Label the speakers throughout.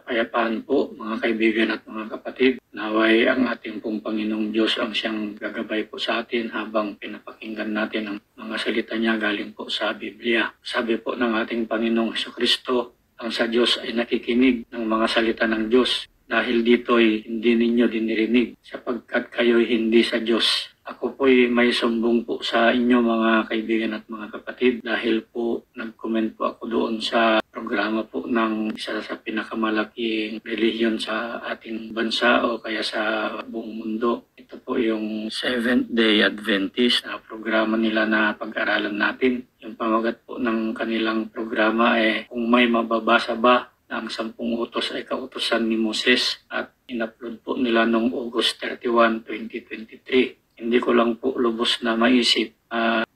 Speaker 1: kapayapaan po mga kaibigan at mga kapatid. Naway ang ating pong Panginoong Diyos ang siyang gagabay po sa atin habang pinapakinggan natin ang mga salita niya galing po sa Biblia. Sabi po ng ating Panginoong Hesukristo, ang sa Diyos ay nakikinig ng mga salita ng Diyos. Dahil dito'y hindi ninyo dinirinig sapagkat kayo'y hindi sa Diyos. Ako po'y may sumbong po sa inyo mga kaibigan at mga kapatid dahil po nag-comment po ako doon sa programa po ng isa sa pinakamalaking relihiyon sa ating bansa o kaya sa buong mundo. Ito po yung Seventh-day Adventist na programa nila na pag-aralan natin. Yung pamagat po ng kanilang programa kung may mababasa ba na ang 10 utos ay kautusan ni Moses at in-upload po nila noong August 31, 2023. Hindi ko lang po lubos na maisip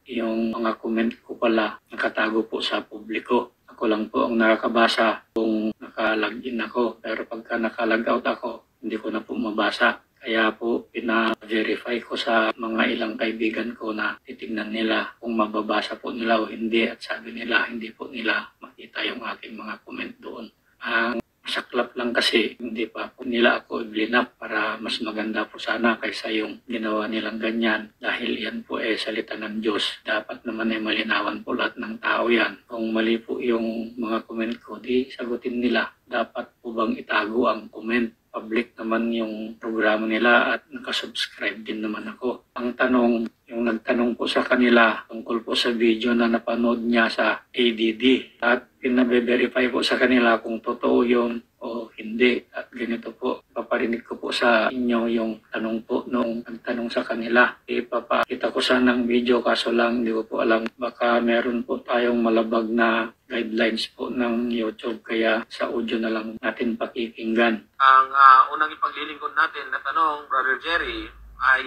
Speaker 1: yung mga comment ko pala nakatago po sa publiko. Ako lang po ang nakakabasa kung naka-login ako. Pero pagka naka-logout ako, hindi ko na po mabasa. Kaya po pina-verify ko sa mga ilang kaibigan ko na titignan nila kung mababasa po nila o hindi. At sabi nila hindi po nila makita yung aking mga comment doon. Ang saklap lang kasi hindi pa po nila ako i-blinap para mas maganda po sana kaysa yung ginawa nilang ganyan. Dahil yan po salita ng Diyos. Dapat naman malinawan po lahat ng tao yan. Kung mali po yung mga comment ko, di sagutin nila. Dapat po bang itago ang comment? Public naman yung programa nila at nakasubscribe din naman ako. Ang tanong, yung nagtanong po sa kanila tungkol po sa video na napanood niya sa ADD at pinabe-verify po sa kanila kung totoo yun o hindi. At ganito po, paparinig ko po sa inyo yung tanong po nung nagtanong sa kanila. Ipapakita ko sana ng video kaso lang hindi ko po alam. Baka meron po tayong malabag na guidelines po ng YouTube kaya sa audio na lang natin pakikinggan.
Speaker 2: Ang unang ipaglilingkod natin na tanong, Brother Jerry, ay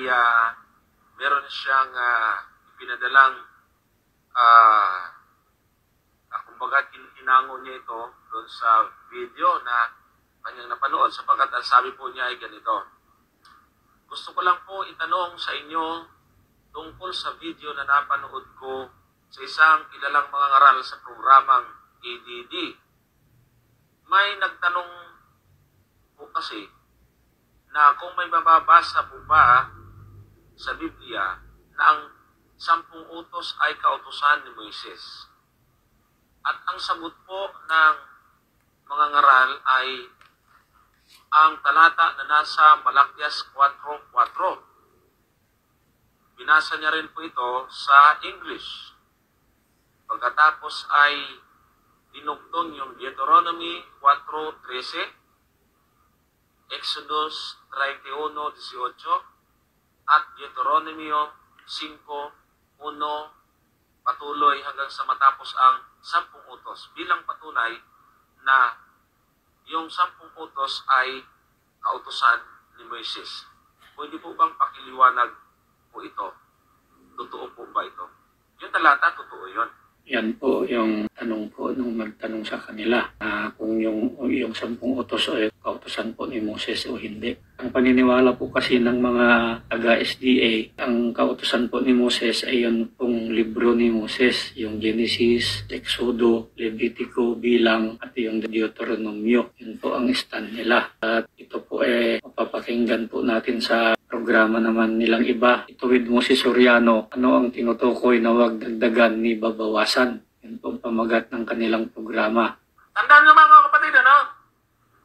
Speaker 2: meron siyang pinadalang kumbaga hinango niya ito doon sa video na kanyang napanood sapagkat ang sabi po niya ay ganito. Gusto ko lang po itanong sa inyo tungkol sa video na napanood ko sa isang kilalang mga ngaral sa programang ADD. May nagtanong po kasi na kung may mababasa po ba sa Biblia na ang 10 utos ay kautusan ni Moises. At ang sagot po ng mga ngaral ay ang talata na nasa Malakias 4:4. Binasa niya rin po ito sa English. Pagkatapos ay dinugtong yung Deuteronomy 4:13, Exodus 31:18, at Deuteronomy 5:1, patuloy hanggang sa matapos ang 10 utos bilang patunay na yung 10 utos ay kautusan ni Moises. Pwede po bang pakiliwanag po ito? Totoo po ba ito? Yung talata, totoo yun.
Speaker 1: Yan po yung tanong po nung nagtanong sa kanila kung yung 10 utos ay kautusan po ni Moses o hindi. Ang paniniwala po kasi ng mga taga-SDA, ang kautusan po ni Moses ay yun pong libro ni Moses, yung Genesis, Exodo, Levitico, Bilang, at yung Deuteronomio. Yun po ang stand nila. At ito po mapapakinggan po natin sa programa naman nilang iba. Ituwid Moses Soriano, ano ang tinutukoy na huwag dagdagan ni babawasan? Yun po ang pamagat ng kanilang programa.
Speaker 2: Tandaan nyo mga kapatid,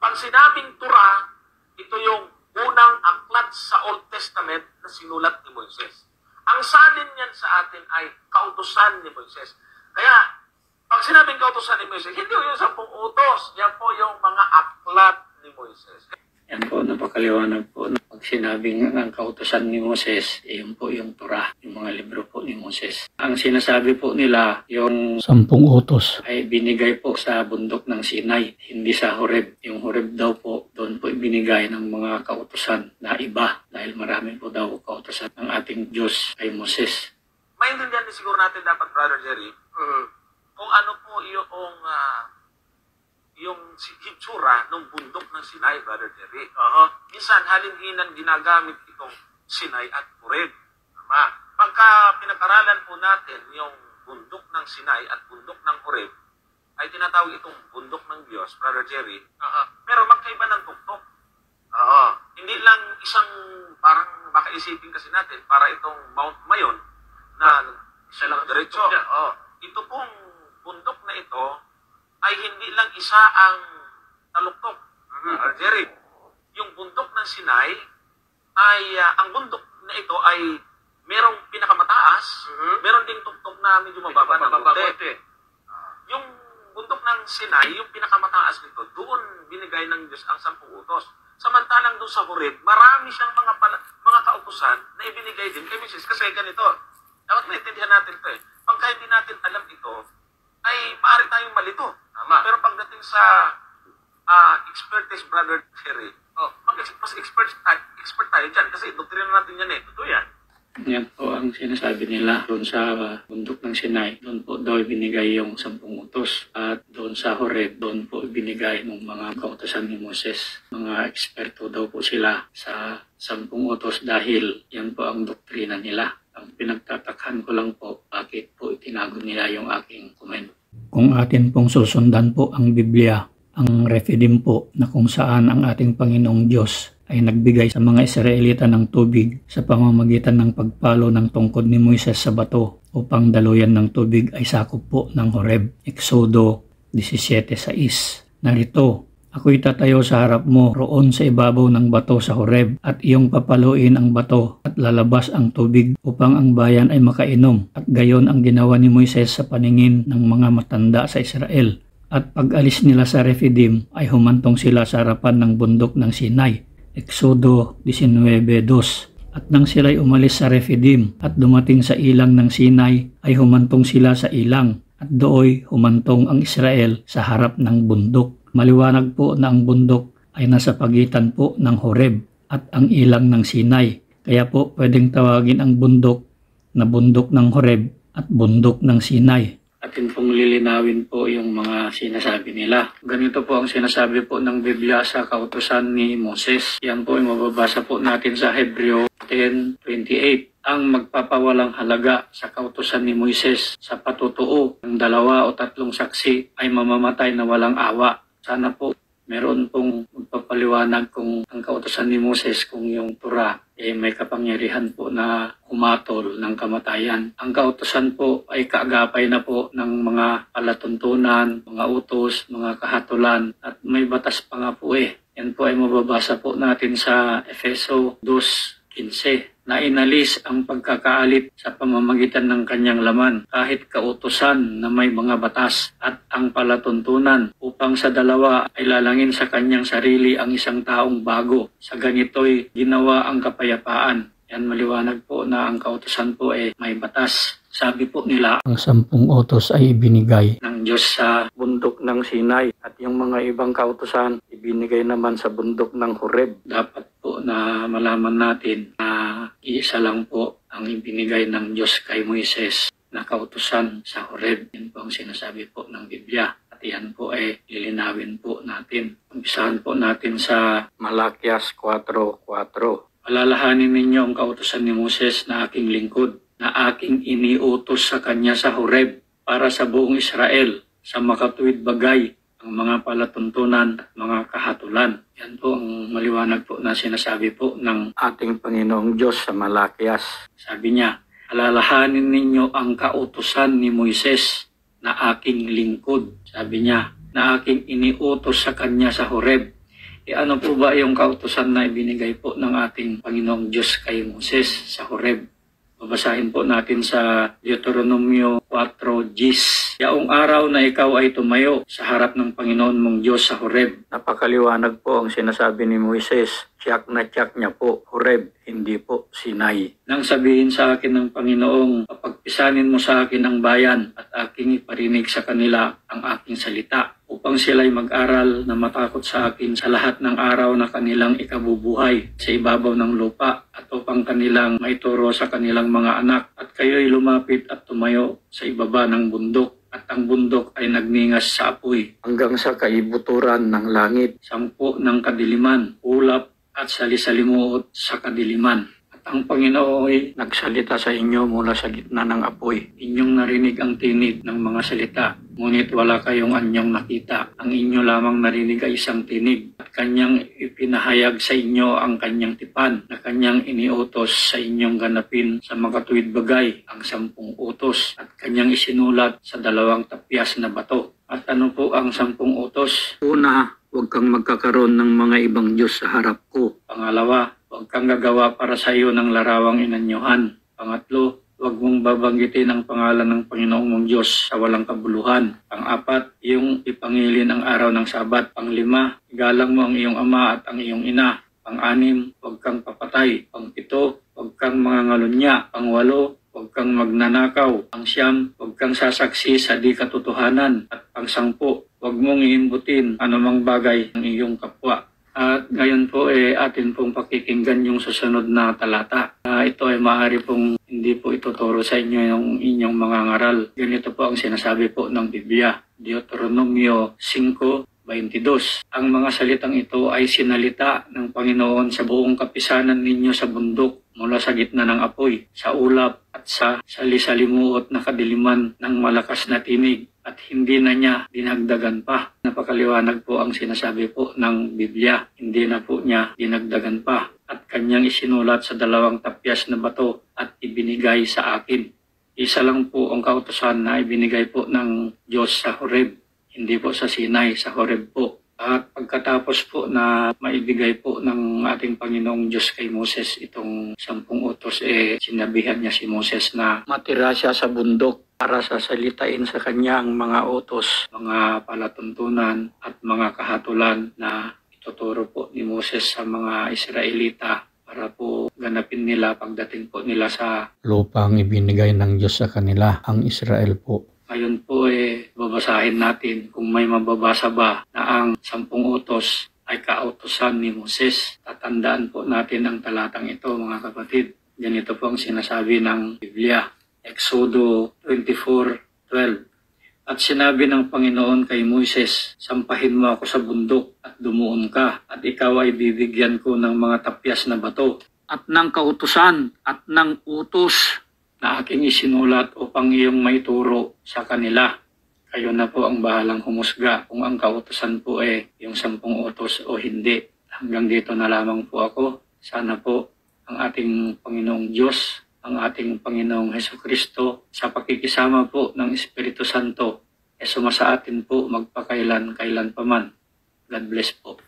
Speaker 2: pag sinabing Torah, ito yung unang aklat sa Old Testament na sinulat ni Moises. Ang salin niyan sa atin ay kautusan ni Moises. Kaya, pag sinabing kautusan ni Moises, hindi yung 10 utos. Yan po yung mga aklat ni Moises.
Speaker 1: Yan po, napakaliwanag po. Pag sinabing ang kautusan ni Moses, yun po yung Torah, yung mga libro po ni Moses. Ang sinasabi po nila, yung 10 utos ay binigay po sa bundok ng Sinai, hindi sa Horeb. Yung Horeb daw po, doon po binigay ng mga kautusan na iba dahil marami po daw kautusan ng ating Diyos kay Moses.
Speaker 2: Maintindihan din siguro natin dapat, Brother Jerry, kung ano po yung hitsura ng bundok ng Sinai, Brother Jerry. Minsan, halin-hinan ginagamit itong Sinai at Horeb. Pagka pinag-aralan po natin yung bundok ng Sinai at bundok ng Horeb, ay tinatawag itong bundok ng Diyos, Brother Jerry. Pero pero magkaiba ng tuktok. Oo. Hindi lang isang, parang baka isipin kasi natin, para itong Mount Mayon na isa lang diretso. Oo. Ito pong bundok na ito ay hindi lang isa ang taluktok. Jerry, yung bundok ng Sinai ay, ang bundok na ito ay merong pinakamataas, meron ding tuktok na medyo mababa ng konti. Yung bundok ng Sinai, yung pinakamataas nito, doon binigay ng Diyos ang 10 utos. Samantalang doon sa Horeb, marami siyang mga kautusan na ibinigay din kay Moses. Kasi ganito, dapat maintindihan natin ito eh. Pagka hindi natin alam ito, ay maaari tayong malito. Tama. Pero pagdating sa expertise, Brother Jerry, mas expert tayo dyan. Kasi doktrina natin yan eh. Totoo yan.
Speaker 1: Yan po ang sinasabi nila doon sa bundok ng Sinai. Doon po daw ibinigay yung 10 utos. At doon sa Horeb, doon po ibinigay ng mga kautosan ni Moses. Mga eksperto daw po sila sa 10 utos dahil yan po ang doktrina nila. Ang pinagtatakhan ko lang po, bakit po itinago nila yung aking comment. Kung atin pong susundan po ang Biblia, ang Rephidim po na kung saan ang ating Panginoong Diyos ay nagbigay sa mga Israelita ng tubig sa pamamagitan ng pagpalo ng tungkod ni Moises sa bato upang daluyan ng tubig ay sakop po ng Horeb. Exodo 17:6. Narito, ako'y tatayo sa harap mo roon sa ibabaw ng bato sa Horeb at iyong papaluin ang bato at lalabas ang tubig upang ang bayan ay makainom. At gayon ang ginawa ni Moises sa paningin ng mga matanda sa Israel. At pag-alis nila sa Rephidim ay humantong sila sa harapan ng bundok ng Sinai. Exodo 19:2. At nang sila'y umalis sa Rephidim at dumating sa ilang ng Sinai ay humantong sila sa ilang at dooy humantong ang Israel sa harap ng bundok. Maliwanag po na ang bundok ay nasa pagitan po ng Horeb at ang ilang ng Sinai. Kaya po pwedeng tawagin ang bundok na bundok ng Horeb at bundok ng Sinai. Atin pong lilinawin po yung mga sinasabi nila. Ganito po ang sinasabi po ng Biblia sa kautusan ni Moses. Yan po ay mababasa po natin sa Hebreo 10:28. Ang magpapawalang halaga sa kautusan ni Moises sa patutuo ng 2 o 3 saksi ay mamamatay na walang awa. Sana po meron pong magpapaliwanag kung ang kautusan ni Moses, kung yung Torah, may kapangyarihan po na humatol ng kamatayan. Ang kautusan po ay kaagapay na po ng mga palatuntunan, mga utos, mga kahatulan, at may batas pa nga po eh. Yan po ay mababasa po natin sa Efeso 2:15. Na inalis ang pagkakaalit sa pamamagitan ng kanyang laman kahit kautusan na may mga batas at ang palatuntunan upang sa dalawa ay lalangin sa kanyang sarili ang isang taong bago. Sa ganito'y ginawa ang kapayapaan. Yan maliwanag po na ang kautusan po ay may batas. Sabi po nila, ang 10 utos ay ibinigay ng Diyos sa bundok ng Sinai at yung mga ibang kautusan ibinigay naman sa bundok ng Horeb. Dapat po na malaman natin na iisa lang po ang ibinigay ng Diyos kay Moises na kautusan sa Horeb. Yan po ang sinasabi po ng Biblia. At yan po ay lilinawin po natin. Umpisahan po natin sa Malakias 4:4. Alalahanin ninyo ang kautusan ni Moses na aking lingkod, na aking iniutos sa kanya sa Horeb para sa buong Israel, sa makatuwid bagay, ang mga palatuntunan at mga kahatulan. Yan po ang maliwanag po na sinasabi po ng ating Panginoong Diyos sa Malakias. Sabi niya, alalahanin ninyo ang kautusan ni Moises na aking lingkod. Sabi niya, na aking iniutos sa kanya sa Horeb. Ano po ba yung kautusan na ibinigay po ng ating Panginoong Diyos kay Moses sa Horeb? Babasahin po natin sa Deuteronomio 4:10. Yaong araw na ikaw ay tumayo sa harap ng Panginoon mong Diyos sa Horeb. Napakaliwanag po ang sinasabi ni Moises. Tiyak na tiyak niya po, Horeb, hindi po Sinai. Nang sabihin sa akin ng Panginoong, papagpisanin mo sa akin ang bayan at aking iparinig sa kanila ang aking salita upang sila'y mag-aral na matakot sa akin sa lahat ng araw na kanilang ikabubuhay sa ibabaw ng lupa at upang kanilang maituro sa kanilang mga anak at kayo'y lumapit at tumayo sa ibaba ng bundok at ang bundok ay nagningas sa apoy hanggang sa kaibuturan ng langit, 10 ng kadiliman, ulap at salisalimuot sa kadiliman. At ang Panginoon ay nagsalita sa inyo mula sa gitna ng apoy. Inyong narinig ang tinig ng mga salita, ngunit wala kayong anyong nakita. Ang inyo lamang narinig ay isang tinig, at kanyang ipinahayag sa inyo ang kanyang tipan, na kanyang iniutos sa inyong ganapin sa makatuwid bagay ang 10 utos, at kanyang isinulat sa 2 tapyas na bato. At ano po ang 10 utos? Una, huwag kang magkakaroon ng mga ibang Diyos sa harap ko. Pangalawa, huwag kang gagawa para sa iyo ng larawang inanyuhan. Pangatlo, huwag mong babanggitin ang pangalan ng Panginoong mong Diyos sa walang kabuluhan. Pang-apat, iyong ipangilin ang araw ng Sabat. Pang-5, igalang mo ang iyong ama at ang iyong ina. Pang-6, huwag kang papatay. Pang-7, huwag kang mangangalunya. Pang-8, huwag kang magnanakaw. Pang-9, huwag kang sasaksi sa di katotohanan. At pang-10, huwag mong iimbutin anumang bagay ng iyong kapwa. At ngayon po atin pong pakikinggan yung susunod na talata. Ito ay maaari pong hindi po ituturo sa inyo yung inyong mga ngaral. Ganito po ang sinasabi po ng Biblia. Deuteronomio 5:22. Ang mga salitang ito ay sinalita ng Panginoon sa buong kapisanan ninyo sa bundok, mula sa gitna ng apoy, sa ulap at sa salisalimuot na kadiliman ng malakas na tinig, at hindi na niya dinagdagan pa. Napakaliwanag po ang sinasabi po ng Biblia. Hindi na po niya dinagdagan pa. At kanyang isinulat sa 2 tapyas na bato at ibinigay sa akin. Isa lang po ang kautusan na ibinigay po ng Diyos sa Horeb. Hindi po sa Sinai, sa Horeb po. At pagkatapos po na maibigay po ng ating Panginoong Diyos kay Moses itong 10 utos, sinabihan niya si Moses na matira siya sa bundok para sasalitain sa kanya ang mga utos, mga palatuntunan at mga kahatulan na ituturo po ni Moses sa mga Israelita para po ganapin nila pagdating po nila sa lupang ibinigay ng Diyos sa kanila, ang Israel po. Ngayon po babasahin natin kung may mababasa ba na ang 10 utos ay kautusan ni Moses. Tatandaan po natin ang talatang ito, mga kapatid. Ganito po ang sinasabi ng Biblia. Exodo 24:12. At sinabi ng Panginoon kay Moises, sampahin mo ako sa bundok at dumuon ka, at ikaw ay bibigyan ko ng mga tapyas na bato at ng kautusan at ng utos na aking isinulat upang iyong maituro sa kanila. Kayo na po ang bahalang humusga kung ang kautusan po yung 10 utos o hindi. Hanggang dito na lamang po ako. Sana po ang ating Panginoong Diyos, ang ating Panginoong Hesukristo, sa pakikisama po ng Espiritu Santo, sumasa atin po magpakailan-kailan pa man. God bless po.